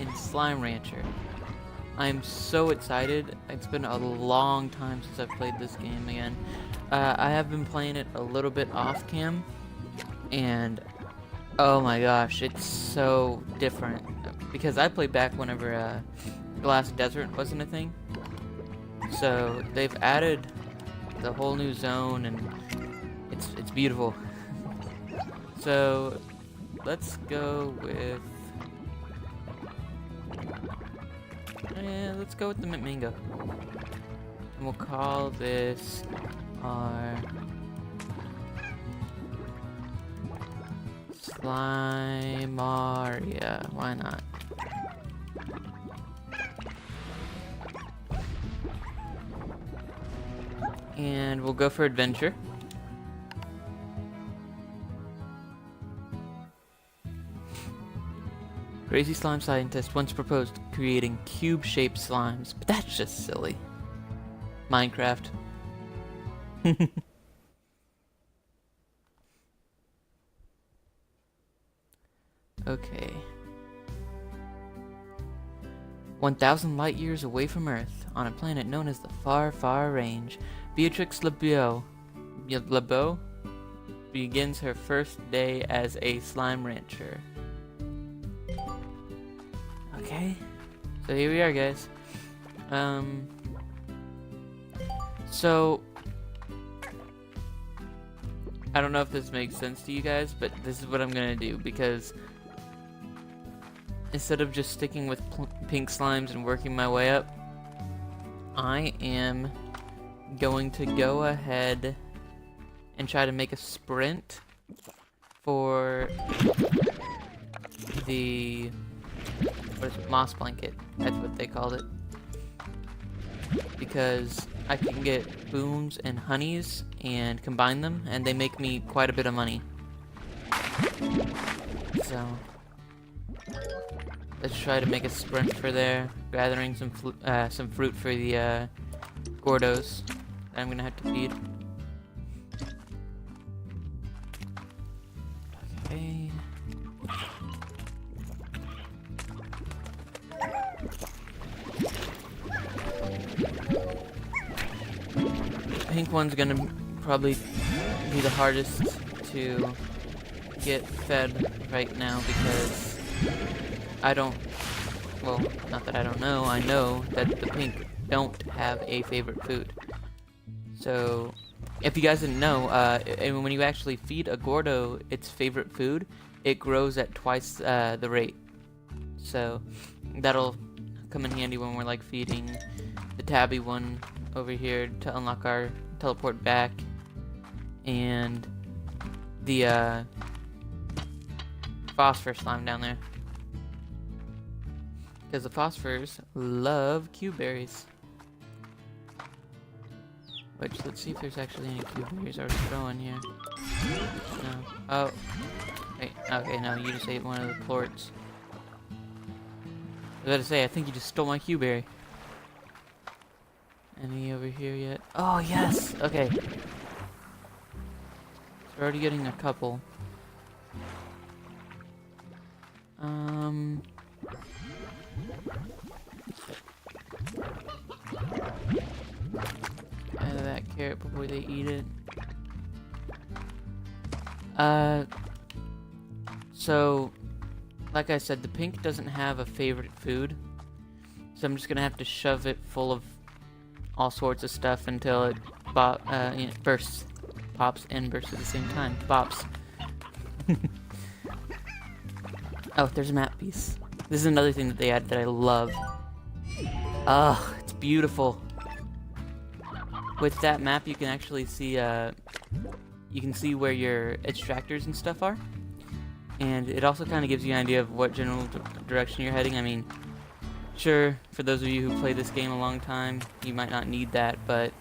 in Slime Rancher. I'm so excited. It's been a long time since I've played this game again. I have been playing it a little bit off cam, and oh my gosh, it's so different. Because I played back whenever Glass Desert wasn't a thing. So they've added the whole new zone, and it's beautiful. So let's go with let's go with the mint mango, and we'll call this our Slimaria. Why not? And we'll go for adventure. Crazy slime scientist once proposed creating cube-shaped slimes, but that's just silly. Minecraft. Okay. 1,000 light years away from Earth, on a planet known as the Far, Far Range, Beatrix LeBeau begins her first day as a slime rancher. Okay, so here we are, guys. So I don't know if this makes sense to you guys, but this is what I'm gonna do, because instead of just sticking with pink slimes and working my way up, I am going to go ahead and try to make a sprint for the what is it, moss blanket. That's what they called it. Because I can get booms and honeys and combine them, and they make me quite a bit of money. So let's try to make a sprint for there, gathering some fruit for the Gordos that I'm gonna have to feed. Okay. Pink one's gonna probably be the hardest to get fed right now, because I don't, well, not that I don't know, I know that the pink don't have a favorite food. So, if you guys didn't know, and when you actually feed a Gordo its favorite food, it grows at twice the rate. So, that'll come in handy when we're like feeding the tabby one over here to unlock our teleport back, and the phosphor slime down there, because the phosphors love cube berries. Which, let's see if there's actually any cube berries already growing here. No. Oh. Wait. Okay, no, you just ate one of the plorts. I was about to say, I think you just stole my cube berry. Any over here yet? Oh, yes! Okay. So we're already getting a couple. Out of that carrot before they eat it. So, like I said, the pink doesn't have a favorite food. So I'm just gonna have to shove it full of all sorts of stuff until it bursts. Pops and bursts at the same time. Pops. Oh, there's a map piece. This is another thing that they add that I love. Oh, it's beautiful. With that map, you can actually see, you can see where your extractors and stuff are. And it also kind of gives you an idea of what general direction you're heading. I mean, sure, for those of you who play this game a long time, you might not need that, but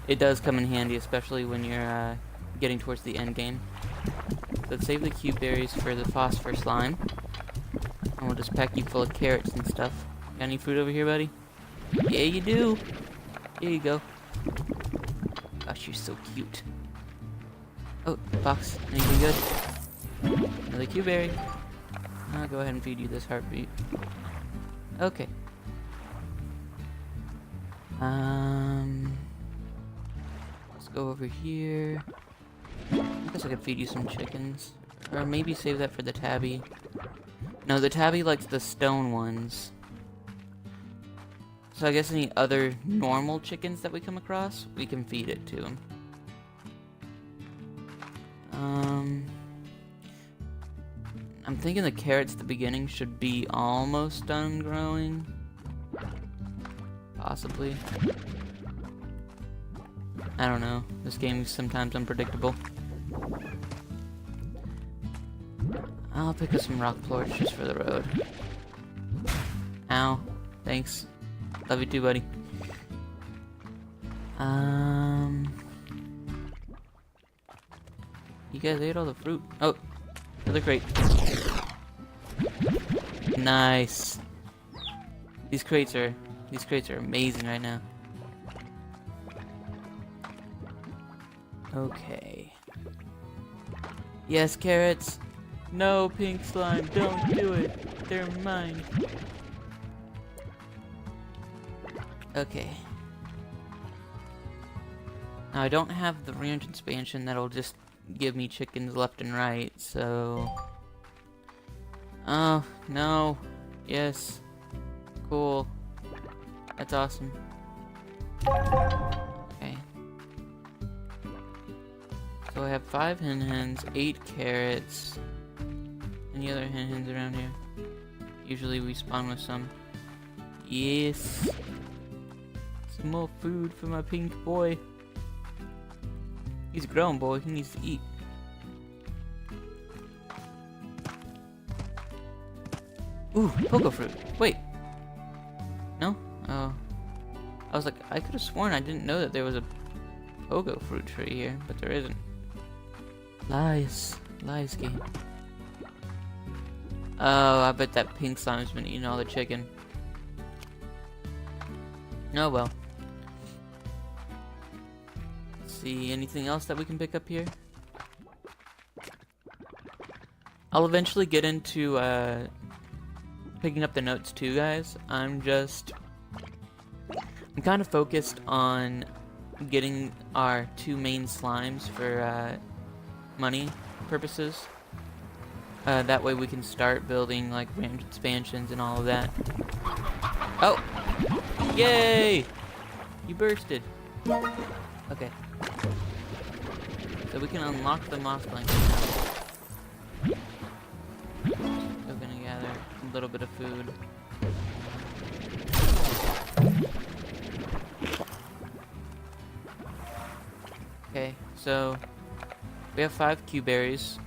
it does come in handy, especially when you're getting towards the end game. So let's save the cube berries for the phosphor slime. And we'll just pack you full of carrots and stuff. Got any fruit over here, buddy? Yeah, you do. Here you go. Gosh, you're so cute. Oh, box. Anything good? Another cube berry. I'll go ahead and feed you this heartbeat. Okay. Let's go over here. I guess I could feed you some chickens. Or maybe save that for the tabby. No, the tabby likes the stone ones. So I guess any other normal chickens that we come across, we can feed it to them. I'm thinking the carrots at the beginning should be almost done growing. Possibly. I don't know. This game is sometimes unpredictable. I'll pick up some rock plorts just for the road. Ow. Thanks. Love you too, buddy. You guys ate all the fruit. Oh, another crate. Nice. These crates are amazing right now. Okay. Yes, carrots. No, pink slime, don't do it. They're mine. Okay. Now I don't have the ranch expansion that'll just give me chickens left and right, so... Oh, no. Yes. Cool. That's awesome. Okay. So I have 5 hens, 8 carrots. Any other hens around here? Usually we spawn with some. Yes. Some more food for my pink boy. He's a grown boy, he needs to eat. Ooh, pogo fruit. Wait. No? Oh. I was like, I could have sworn I didn't know that there was a pogo fruit tree here, but there isn't. Lies. Lies game. Oh, I bet that pink slime's been eating all the chicken. Oh well. Let's see, anything else that we can pick up here? I'll eventually get into picking up the notes too, guys. I'm kind of focused on getting our 2 main slimes for money purposes. That way we can start building like ranch expansions and all of that. Oh! Yay! You bursted. Okay. So we can unlock the moss blanket now. Still gonna gather a little bit of food. Okay, so we have 5 Q berries.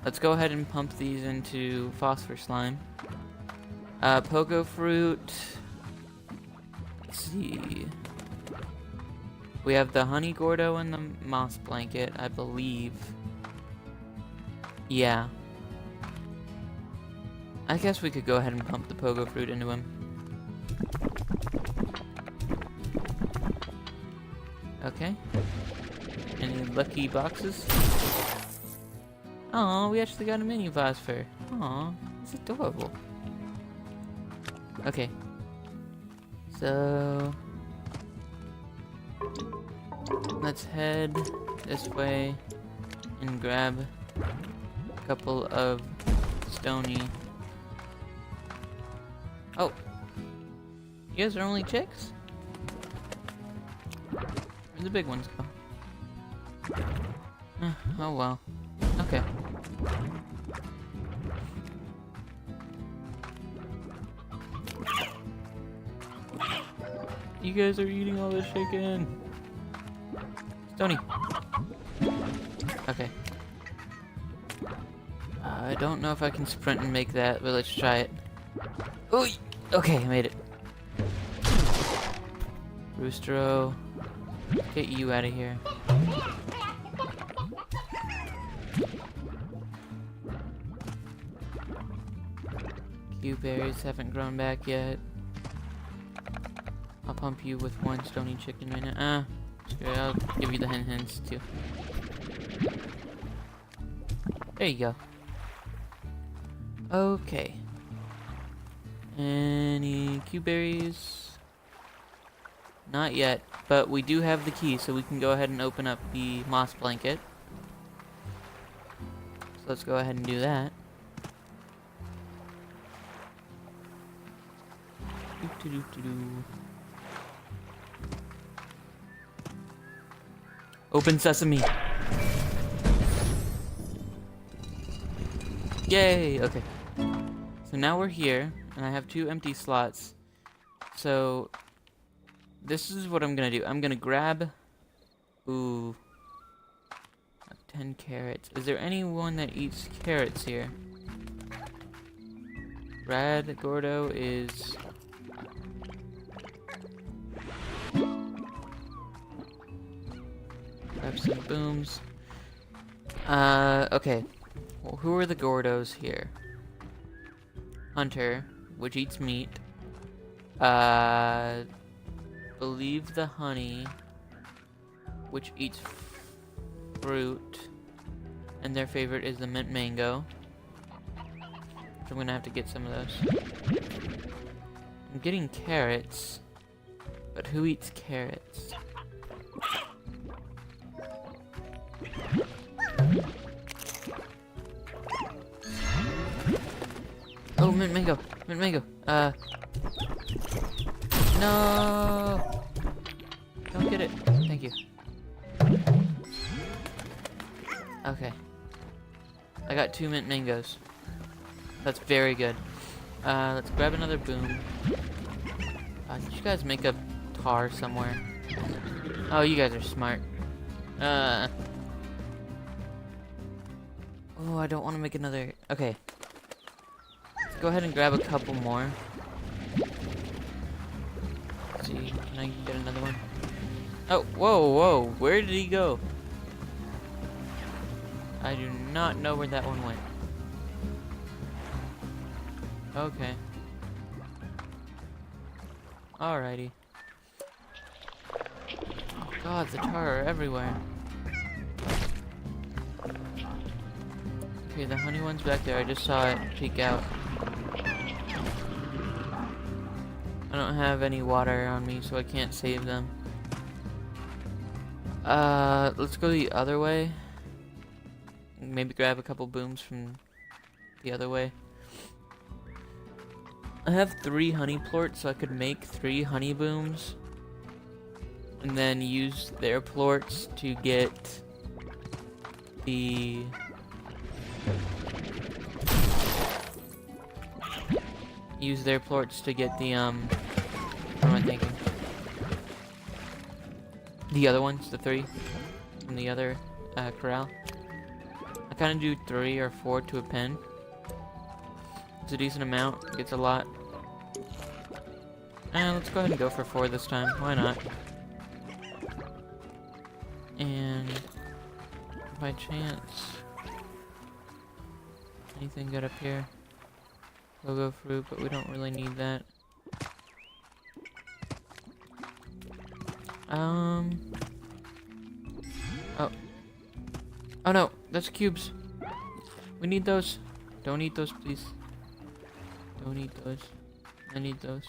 Let's go ahead and pump these into phosphor slime. Pogo fruit. Let's see. We have the honey gordo and the moss blanket, I believe. Yeah. I guess we could go ahead and pump the pogo fruit into him. Okay. Any lucky boxes? Aw, we actually got a mini phosphor. Aw, it's adorable. Okay. So... let's head this way and grab a couple of stony... Oh! You guys are only chicks? Where'd the big ones go? Oh well. Okay. You guys are eating all the chicken. Stony. Okay. I don't know if I can sprint and make that, but let's try it. Ooh! Okay, I made it. Roostero. Get you out of here. Q berries haven't grown back yet. I'll pump you with 1 stony chicken right now. Screw it, I'll give you the hens too. There you go. Okay. Any Q-berries? Not yet, but we do have the key, so we can go ahead and open up the moss blanket. So let's go ahead and do that. Open sesame. Yay! Okay. So now we're here, and I have 2 empty slots. So this is what I'm gonna do. I'm gonna grab... Ooh. 10 carrots. Is there anyone that eats carrots here? Brad Gordo is... Grab some booms. Okay. Well, who are the Gordos here? Hunter, which eats meat. Believe the honey, which eats fruit. And their favorite is the mint mango. So I'm gonna have to get some of those. I'm getting carrots. But who eats carrots? Oh, mint mango! Mint mango! No! Don't get it. Thank you. Okay. I got 2 mint mangoes. That's very good. Let's grab another boom. Did you guys make a tar somewhere? Oh, you guys are smart. Oh, I don't want to make another... Okay. Let's go ahead and grab a couple more. Let's see, can I get another one? Oh, whoa! Where did he go? I do not know where that one went. Okay. Alrighty. Oh god, the tar are everywhere. Okay, the honey one's back there. I just saw it peek out. I don't have any water on me, so I can't save them. Let's go the other way. Maybe grab a couple booms from the other way. I have 3 honey plorts, so I could make 3 honey booms. And then use their plorts to get the... Use their plorts to get the, what am I thinking? The other ones, the 3 from the other, corral. I kind of do 3 or 4 to a pen. It's a decent amount, gets a lot. And let's go ahead and go for 4 this time, why not? And by chance, anything good up here? Logo fruit, but we don't really need that. Oh no, that's cubes. We need those. Don't eat those, please. Don't eat those. I need those.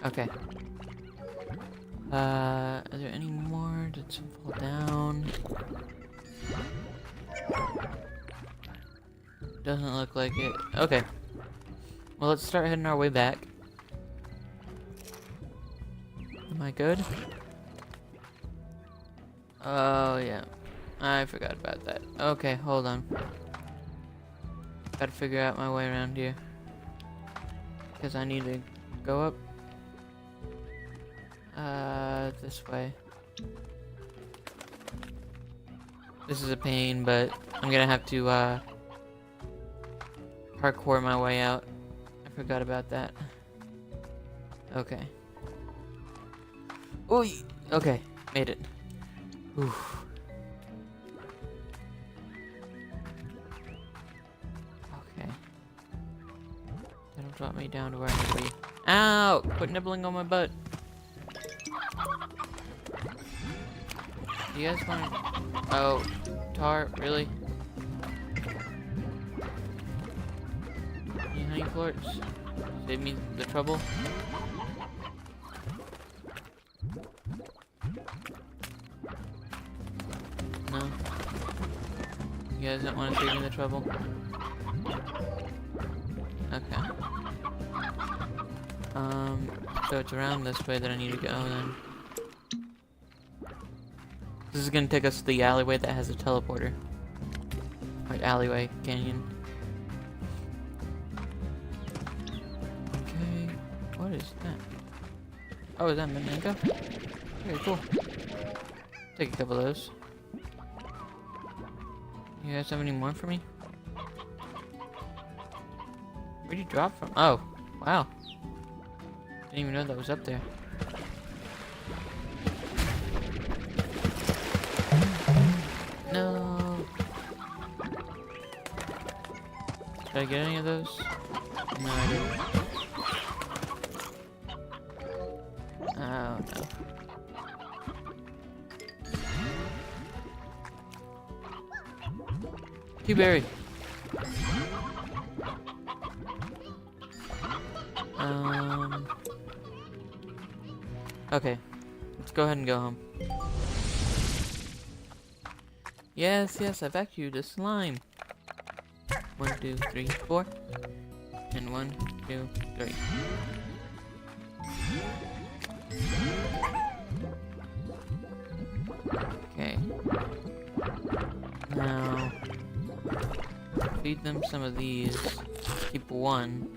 Okay. Are there any more? Did some fall down? Doesn't look like it. Okay. Well, let's start heading our way back. Am I good? Oh, yeah. I forgot about that. Okay, hold on. Gotta figure out my way around here. Because I need to go up. This way. This is a pain, but I'm gonna have to, parkour my way out. I forgot about that. Okay. Oh, okay. Made it. Oof. Okay. That'll drop me down to where I need to be. Ow! Quit nibbling on my butt. Do you guys want... Oh, tar? Really? Any honey florts? Save me the trouble. No? You guys don't want to save me the trouble? Okay. So it's around this way that I need to go then. This is gonna take us to the alleyway that has a teleporter. Or alleyway, canyon. Okay, what is that? Oh, is that mango? Very cool. Take a couple of those. You guys have any more for me? Where'd you drop from? Oh, wow. Didn't even know that was up there. No. Did I get any of those? No, I didn't. Oh, no. Q-berry. Okay. Let's go ahead and go home. Yes, yes, I vacuumed a slime. 1, 2, 3, 4. And 1, 2, 3. Okay. Now, feed them some of these. Keep 1.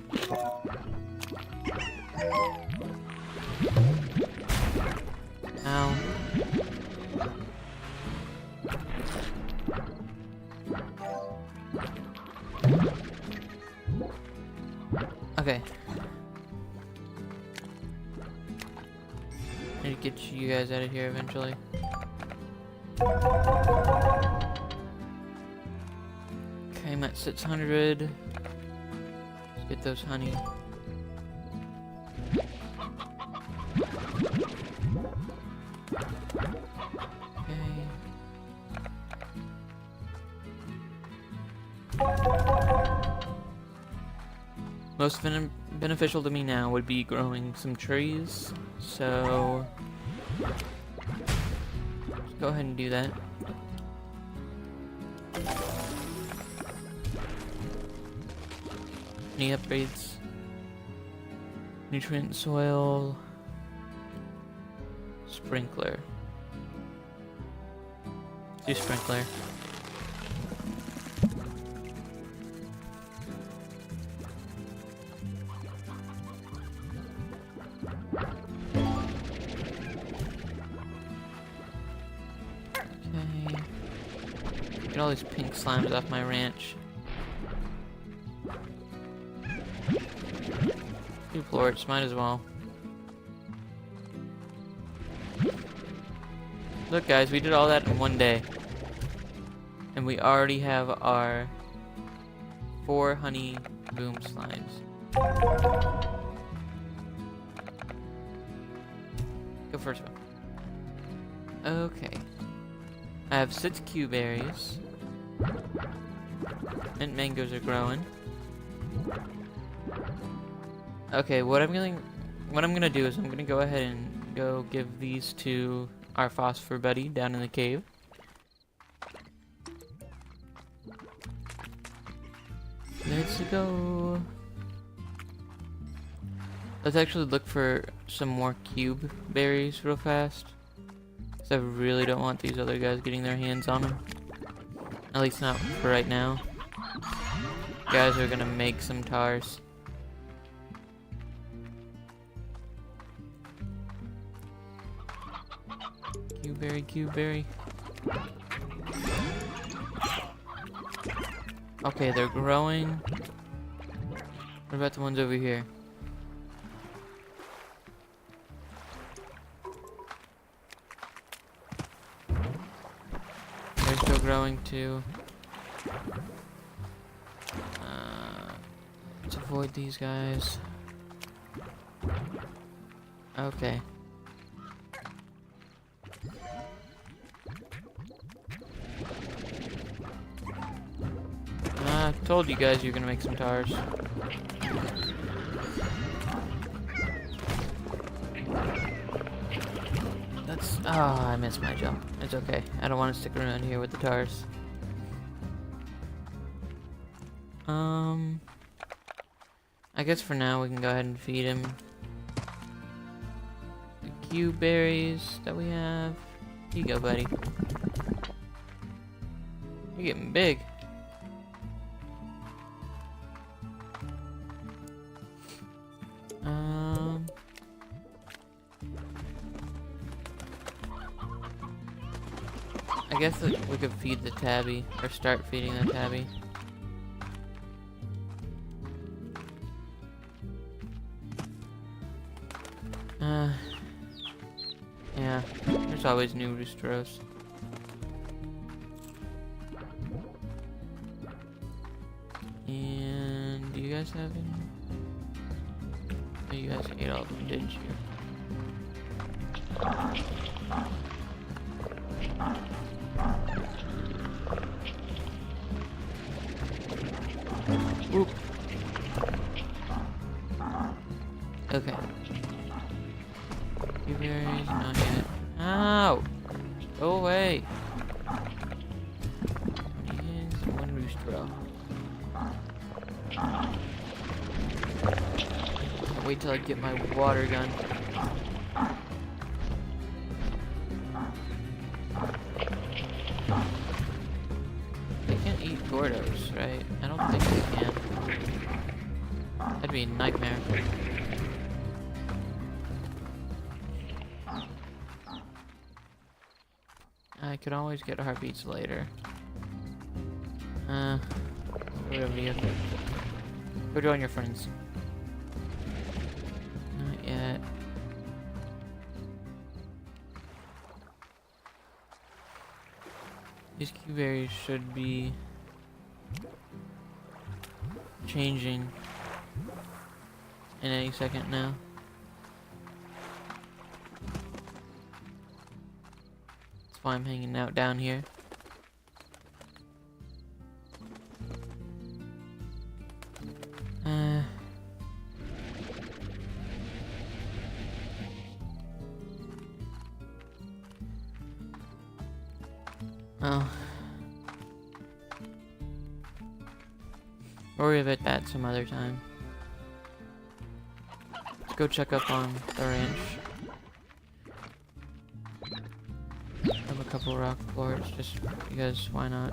Ow. Okay. I need to get you guys out of here eventually. Okay, I'm at 600. Let's get those honey. Most beneficial to me now would be growing some trees, so let's go ahead and do that. Any upgrades? Nutrient soil, sprinkler. Do sprinkler. Get all these pink slimes off my ranch. Two plorts, might as well. Look guys, we did all that in one day. And we already have our 4 honey boom slimes. Go first one. Okay. I have 6 Q-berries. And mangoes are growing. Okay, what I'm gonna do is I'm gonna go ahead and go give these to our phosphor buddy down in the cave. Let's go. Let's actually look for some more cube berries real fast. Because I really don't want these other guys getting their hands on them. At least not for right now. Guys are gonna make some tars. Q-berry, Q-berry. Okay, they're growing. What about the ones over here? They're still growing too. Let's avoid these guys. Okay. I told you guys you're gonna make some tars. Oh, I missed my jump. It's okay. I don't want to stick around here with the tars. I guess for now we can go ahead and feed him the cube berries that we have. Here you go, buddy. You're getting big. I guess we could feed the tabby, or start feeding the tabby. Yeah, there's always new roosters. And do you guys have any? Oh, you guys ate all of them, didn't you? Oop. Okay. Blueberries, not yet. Ow! Go away! And one rooster. Wait till I get my water gun. They can't eat Gordos, right? I don't think they can. That'd be a nightmare. I could always get heartbeats later. Whatever you. Go join your friends. Not yet. These berries should be changing in any second now. That's why I'm hanging out down here. Oh. Worry about that some other time. Let's go check up on the ranch. Have a couple rock floors just because why not?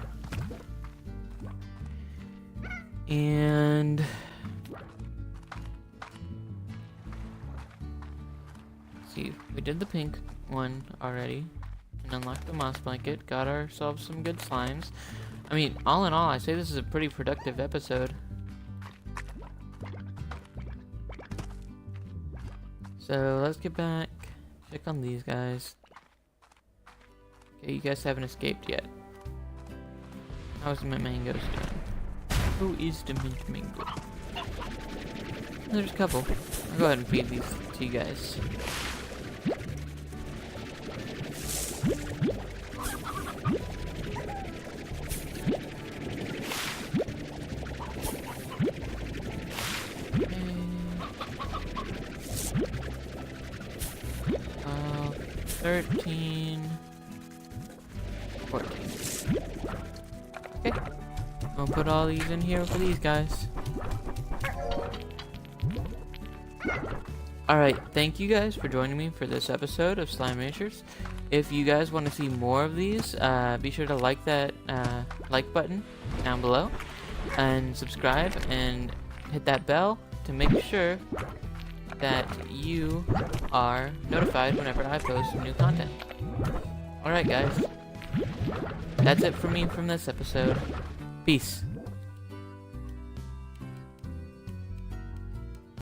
And see, we did the pink one already. Unlocked the moss blanket, got ourselves some good slimes. I mean, all in all, I say this is a pretty productive episode. So let's get back, check on these guys. Okay, you guys haven't escaped yet. How's the mint mangoes doing? Who is the mint mango? There's a couple. I'll go ahead and feed these to you guys. 13, 14. Okay, I'll put all these in here for these guys. Alright, thank you guys for joining me for this episode of Slime Racers. If you guys want to see more of these, be sure to like that like button down below and subscribe and hit that bell to make sure that you are notified whenever I post new content. Alright guys, that's it for me from this episode. Peace.